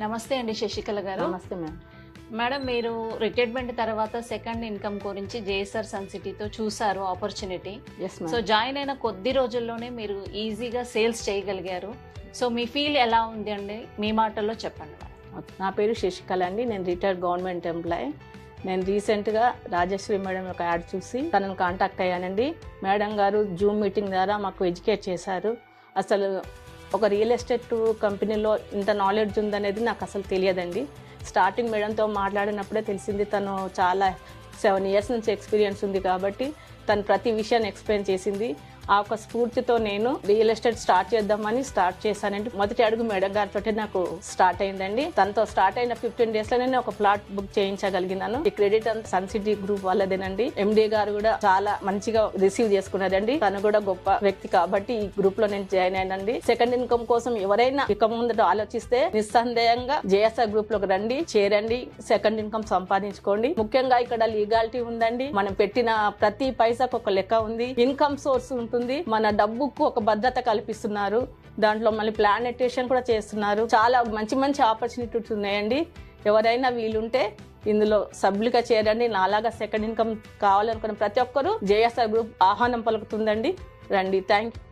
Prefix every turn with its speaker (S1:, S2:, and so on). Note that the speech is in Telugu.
S1: నమస్తే అండి శశికళ గారు.
S2: నమస్తే మేడం.
S1: మేడం, మీరు రిటైర్మెంట్ తర్వాత సెకండ్ ఇన్కమ్ గురించి జేఎస్ఆర్ సన్ సిటీతో చూసారు opportunity.
S2: Yes
S1: so
S2: madam.
S1: Join అయిన కొద్ది రోజుల్లోనే మీరు ఈజీగా సేల్స్ చేయగలిగారు. సో మీ ఫీల్ ఎలా ఉంది అండి, మీ మాటల్లో చెప్పండి మేడం.
S2: నా పేరు శశికళ అండి. నేను రిటైర్డ్ గవర్నమెంట్ ఎంప్లాయీ. నేను రీసెంట్గా రాజశ్రీ మేడం ఒక యాడ్ చూసి తనను కాంటాక్ట్ అయ్యానండి. మేడం గారు జూమ్ మీటింగ్ ద్వారా మాకు ఎడ్యుకేట్ చేశారు. అసలు ఒక రియల్ ఎస్టేట్ కంపెనీలో ఇంత నాలెడ్జ్ ఉందనేది నాకు అసలు తెలియదండి. స్టార్టింగ్ మేడంతో మాట్లాడినప్పుడే తెలిసింది. తను చాలా 7 years నుంచి ఎక్స్పీరియన్స్ ఉంది కాబట్టి తను ప్రతి విషయాన్ని ఎక్స్ప్లెయిన్ చేసింది. ఆ ఒక స్ఫూర్తితో నేను రియల్ ఎస్టేట్ స్టార్ట్ చేద్దామని స్టార్ట్ చేశానండి. మొదటి అడుగు మేడం గారితో నాకు స్టార్ట్ అయిందండి. తనతో స్టార్ట్ అయిన 15 days లోనే ఒక ప్లాట్ బుక్ చేయించగలిగినాను. ఈ క్రెడిట్ అంతా సన్ సిటీ గ్రూప్ వాళ్ళదేనండి. ఎండి గారు కూడా చాలా మంచిగా రిసీవ్ చేసుకున్నారండి. తను కూడా గొప్ప వ్యక్తి కాబట్టి ఈ గ్రూప్ లో నేను జాయిన్ అయినండి. సెకండ్ ఇన్కమ్ కోసం ఎవరైనా ఇక ముందట ఆలోచిస్తే నిస్సందేహంగా జేఎస్ఆర్ గ్రూప్ లోకి రండి, చేరండి, సెకండ్ ఇన్కమ్ సంపాదించుకోండి. ముఖ్యంగా ఇక్కడ లీగాలిటీ ఉందండి. మనం పెట్టిన ప్రతి పైసాకు ఒక లెక్క ఉంది. ఇన్కమ్ సోర్స్ ఉంటుంది. మన డబ్బుకు ఒక భద్రత కల్పిస్తున్నారు. దాంట్లో మళ్ళీ ప్లానెటేషన్ కూడా చేస్తున్నారు. చాలా మంచి మంచి ఆపర్చునిటీస్ ఉన్నాయండి. ఎవరైనా వీలుంటే ఇందులో సభ్యులుగా చేరండి. నాలాగా సెకండ్ ఇన్కమ్ కావాలనుకున్న ప్రతి ఒక్కరూ జేఎస్ఆర్ గ్రూప్ ఆహ్వానం పలుకుతుందండి. రండి. Thank you.